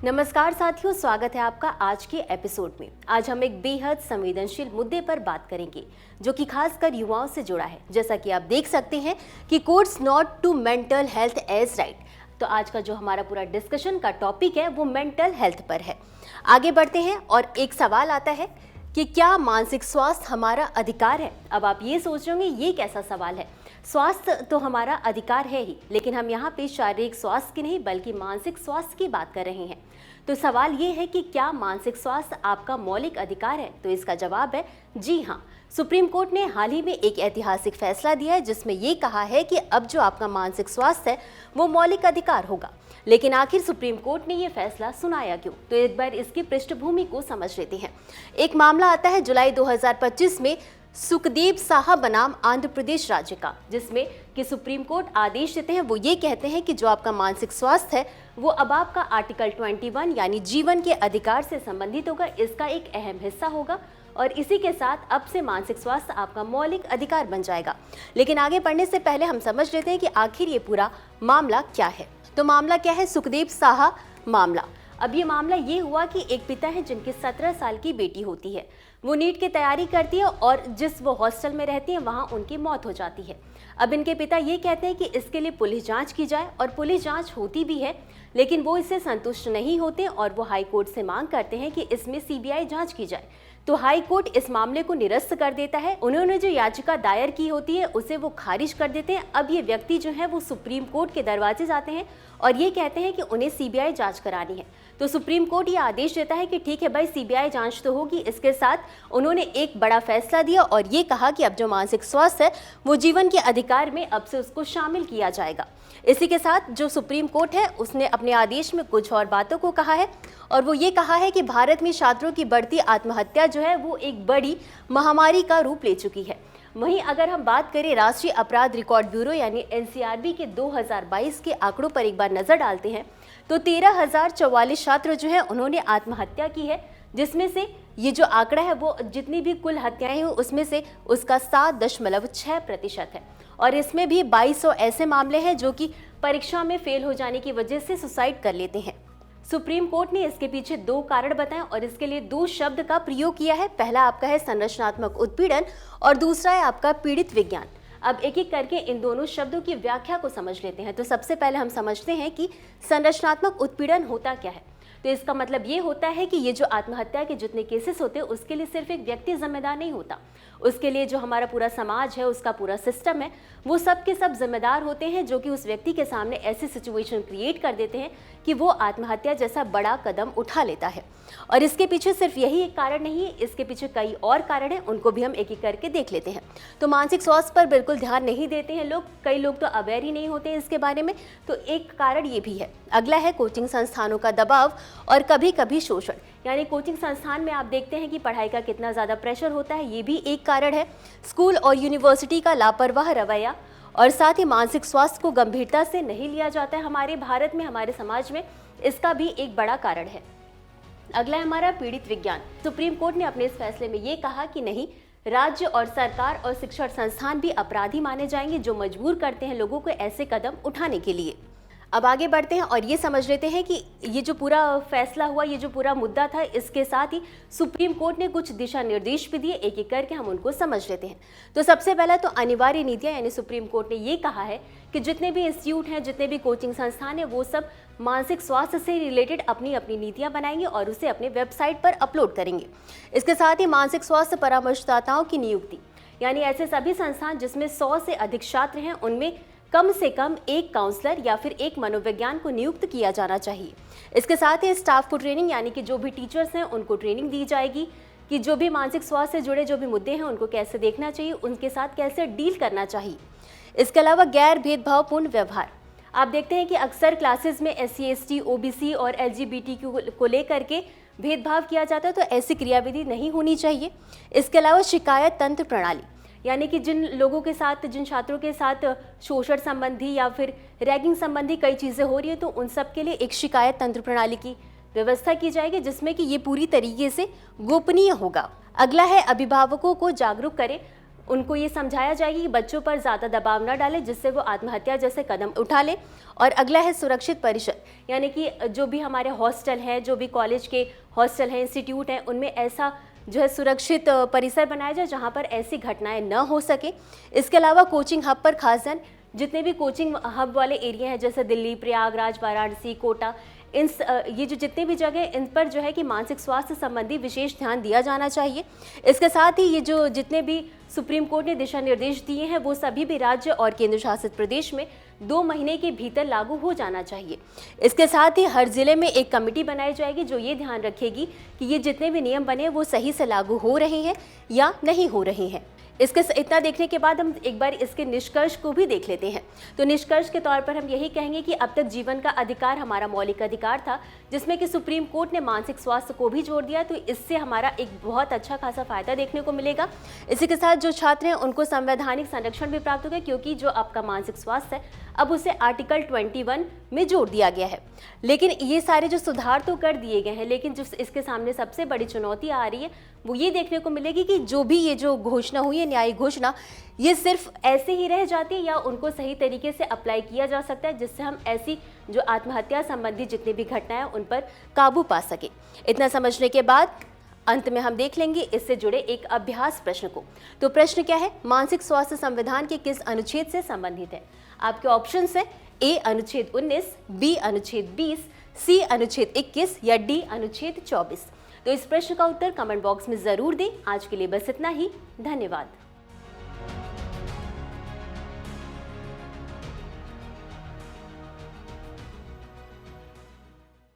नमस्कार साथियों, स्वागत है आपका आज के एपिसोड में। आज हम एक बेहद संवेदनशील मुद्दे पर बात करेंगे जो कि खासकर युवाओं से जुड़ा है। जैसा कि आप देख सकते हैं कि courts not to mental health as right. तो आज का जो हमारा पूरा डिस्कशन का टॉपिक है वो मेंटल हेल्थ पर है। आगे बढ़ते हैं और एक सवाल आता है कि क्या मानसिक स्वास्थ्य हमारा अधिकार है। अब आप ये सोच रहे होंगे ये कैसा सवाल है। स्वास्थ्य तो हमारा अधिकार है ही, लेकिन हम यहाँ पे शारीरिक स्वास्थ्य की नहीं बल्कि मानसिक स्वास्थ्य की बात कर रहे हैं। तो सवाल ये है कि क्या मानसिक स्वास्थ्य आपका मौलिक अधिकार है। तो इसका जवाब है जी हाँ। सुप्रीम कोर्ट ने हाल ही में एक ऐतिहासिक फैसला दिया है जिसमें ये कहा है कि अब जो आपका मानसिक स्वास्थ्य है वो मौलिक अधिकार होगा। लेकिन आखिर सुप्रीम कोर्ट ने ये फैसला सुनाया क्यों, तो एक बार इसकी पृष्ठभूमि को समझ लेते हैं। एक मामला आता है जुलाई 2025 में सुखदेव साहा बनाम आंध्र प्रदेश राज्य का, जिसमें कि सुप्रीम कोर्ट आदेश देते हैं। वो ये कहते हैं कि जो आपका मानसिक स्वास्थ्य है वो अब आपका आर्टिकल 21 यानी जीवन के अधिकार से संबंधित होगा, इसका एक अहम हिस्सा होगा और इसी के साथ अब से मानसिक स्वास्थ्य आपका मौलिक अधिकार बन जाएगा। लेकिन आगे बढ़ने से पहले हम समझ लेते हैं कि आखिर ये पूरा मामला क्या है। तो मामला क्या है, सुखदेव साहा मामला। अब ये मामला ये हुआ कि एक पिता है जिनकी 17 साल की बेटी होती है। वो नीट की तैयारी करती है और जिस वो हॉस्टल में रहती है वहाँ उनकी मौत हो जाती है। अब इनके पिता ये कहते हैं कि इसके लिए पुलिस जांच की जाए और पुलिस जांच होती भी है, लेकिन वो इससे संतुष्ट नहीं होते और वो हाई कोर्ट से मांग करते हैं कि इसमें सीबीआई जांच की जाए। तो हाई कोर्ट इस मामले को निरस्त कर देता है। उन्होंने जो याचिका दायर की होती है उसे वो खारिज कर देते हैं। अब ये व्यक्ति जो है वो सुप्रीम कोर्ट के दरवाजे जाते हैं और ये कहते हैं कि उन्हें सीबीआई जांच करानी है। तो सुप्रीम कोर्ट ये आदेश देता है कि ठीक है भाई, सीबीआई जांच तो होगी। इसके साथ उन्होंने एक बड़ा फैसला दिया और ये कहा कि अब जो मानसिक स्वास्थ्य है वो जीवन के अधिकार में अब से उसको शामिल किया जाएगा। इसी के साथ जो सुप्रीम कोर्ट है उसने अपने आदेश में कुछ और बातों को कहा है और वो ये कहा है कि भारत में छात्रों की बढ़ती आत्महत्या जो है वो एक बड़ी महामारी का रूप ले चुकी है। वहीं अगर हम बात करें राष्ट्रीय अपराध रिकॉर्ड ब्यूरो यानी एनसीआरबी के 2022 के आंकड़ों पर एक बार नजर डालते हैं तो 13,044 छात्र जो है उन्होंने आत्महत्या की है, जिसमें से ये जो आंकड़ा है वो जितनी भी कुल हत्याएं हैं उसमें से उसका 7.6% है। और इसमें भी 2200 ऐसे मामले हैं जो कि परीक्षा में फेल हो जाने की वजह से सुसाइड कर लेते हैं। सुप्रीम कोर्ट ने इसके पीछे 2 कारण बताए और इसके लिए 2 शब्द का प्रयोग किया है। पहला आपका है संरचनात्मक उत्पीड़न और दूसरा है आपका पीड़ित विज्ञान। अब एक एक करके इन दोनों शब्दों की व्याख्या को समझ लेते हैं। तो सबसे पहले हम समझते हैं कि संरचनात्मक उत्पीड़न होता क्या है। तो इसका मतलब ये होता है कि ये जो आत्महत्या के जितने केसेस होते हैं उसके लिए सिर्फ एक व्यक्ति जिम्मेदार नहीं होता, उसके लिए जो हमारा पूरा समाज है, उसका पूरा सिस्टम है, वो सब के सब जिम्मेदार होते हैं जो कि उस व्यक्ति के सामने ऐसी सिचुएशन क्रिएट कर देते हैं कि वो आत्महत्या जैसा बड़ा कदम उठा लेता है। और इसके पीछे सिर्फ यही एक कारण नहीं है, इसके पीछे कई और कारण हैं, उनको भी हम एक एक करके देख लेते हैं। तो मानसिक स्वास्थ्य पर बिल्कुल ध्यान नहीं देते हैं लोग, कई लोग तो अवेयर ही नहीं होते हैं इसके बारे में। तो एक कारण ये भी है। अगला है कोचिंग संस्थानों का दबाव और कभी कभी शोषण। यानी कोचिंग संस्थान में आप देखते हैं कि पढ़ाई का कितना ज़्यादा प्रेशर होता है, ये भी एक कारण है। स्कूल और यूनिवर्सिटी का लापरवाह रवैया और साथ ही मानसिक स्वास्थ्य को गंभीरता से नहीं लिया जाता है हमारे भारत में, हमारे समाज में, इसका भी एक बड़ा कारण है। अगला है हमारा पीड़ित विज्ञान। सुप्रीम कोर्ट ने अपने इस फैसले में ये कहा कि नहीं, राज्य और सरकार और शिक्षण संस्थान भी अपराधी माने जाएंगे जो मजबूर करते हैं लोगों को ऐसे कदम उठाने के लिए। अब आगे बढ़ते हैं और ये समझ लेते हैं कि ये जो पूरा फैसला हुआ, ये जो पूरा मुद्दा था, इसके साथ ही सुप्रीम कोर्ट ने कुछ दिशा निर्देश भी दिए। एक एक करके हम उनको समझ लेते हैं। तो सबसे पहला तो अनिवार्य नीतियां, यानी सुप्रीम कोर्ट ने ये कहा है कि जितने भी इंस्टीट्यूट हैं, जितने भी कोचिंग संस्थान हैं, वो सब मानसिक स्वास्थ्य से रिलेटेड अपनी अपनी नीतियां बनाएंगे और उसे अपने वेबसाइट पर अपलोड करेंगे। इसके साथ ही मानसिक स्वास्थ्य परामर्शदाताओं की नियुक्ति, यानी ऐसे सभी संस्थान जिसमें 100 से अधिक छात्र हैं उनमें कम से कम एक काउंसलर या फिर एक मनोविज्ञान को नियुक्त किया जाना चाहिए। इसके साथ ही स्टाफ को ट्रेनिंग, यानी कि जो भी टीचर्स हैं उनको ट्रेनिंग दी जाएगी कि जो भी मानसिक स्वास्थ्य से जुड़े जो भी मुद्दे हैं उनको कैसे देखना चाहिए, उनके साथ कैसे डील करना चाहिए। इसके अलावा गैर भेदभावपूर्ण व्यवहार। आप देखते हैं कि अक्सर क्लासेस में SC, ST, OBC और LGBTQ को लेकर के भेदभाव किया जाता है, तो ऐसी क्रियाविधि नहीं होनी चाहिए। इसके अलावा शिकायत तंत्र प्रणाली, यानी कि जिन लोगों के साथ, जिन छात्रों के साथ शोषण संबंधी या फिर रैगिंग संबंधी कई चीज़ें हो रही है, तो उन सब के लिए एक शिकायत तंत्र प्रणाली की व्यवस्था की जाएगी जिसमें कि ये पूरी तरीके से गोपनीय होगा। अगला है अभिभावकों को जागरूक करें उनको ये समझाया जाएगा कि बच्चों पर ज़्यादा दबाव न डालें जिससे वो आत्महत्या जैसे कदम उठा लें। और अगला है सुरक्षित परिसर, यानी कि जो भी हमारे हॉस्टल हैं, जो भी कॉलेज के हॉस्टल हैं, इंस्टीट्यूट हैं, उनमें ऐसा जो है सुरक्षित परिसर बनाया जाए जहाँ पर ऐसी घटनाएं न हो सके। इसके अलावा कोचिंग हब पर खास ध्यान, जितने भी कोचिंग हब वाले एरिया हैं जैसे दिल्ली, प्रयागराज, वाराणसी, कोटा, ये जो जितने भी जगह, इन पर जो है कि मानसिक स्वास्थ्य संबंधी विशेष ध्यान दिया जाना चाहिए। इसके साथ ही ये जो जितने भी सुप्रीम कोर्ट ने दिशा निर्देश दिए हैं वो सभी भी राज्य और केंद्र शासित प्रदेश में 2 महीने के भीतर लागू हो जाना चाहिए। इसके साथ ही हर जिले में एक कमेटी बनाई जाएगी जो ये ध्यान रखेगी कि ये जितने भी नियम बने वो सही से लागू हो रहे हैं या नहीं हो रहे हैं। इसके इतना देखने के बाद हम एक बार इसके निष्कर्ष को भी देख लेते हैं। तो निष्कर्ष के तौर पर हम यही कहेंगे कि अब तक जीवन का अधिकार हमारा मौलिक अधिकार था, जिसमें कि सुप्रीम कोर्ट ने मानसिक स्वास्थ्य को भी जोड़ दिया, तो इससे हमारा एक बहुत अच्छा खासा फायदा देखने को मिलेगा। इसी के साथ जो छात्र हैं उनको संवैधानिक संरक्षण भी प्राप्त होगा, क्योंकि जो आपका मानसिक स्वास्थ्य है अब उसे आर्टिकल 21 में जोड़ दिया गया है। लेकिन ये सारे जो सुधार तो कर दिए गए हैं, लेकिन जो इसके सामने सबसे बड़ी चुनौती आ रही है वो ये देखने को मिलेगी कि जो भी ये जो घोषणा हुई है, न्यायिक घोषणा, ये सिर्फ ऐसे ही रह जाती है या उनको सही तरीके से अप्लाई किया जा सकता है जिससे हम ऐसी जो आत्महत्या संबंधी जितनी भी घटनाएं उन पर काबू पा सके। इतना समझने के बाद अंत में हम देख लेंगे इससे जुड़े एक अभ्यास प्रश्न को। तो प्रश्न क्या है? मानसिक स्वास्थ्य संविधान के किस अनुच्छेद से संबंधित है? आपके ऑप्शंस है ए अनुच्छेद 19, बी अनुच्छेद 20, सी अनुच्छेद 21 या डी अनुच्छेद 24। तो इस प्रश्न का उत्तर कमेंट बॉक्स में जरूर दें। आज के लिए बस इतना ही। धन्यवाद।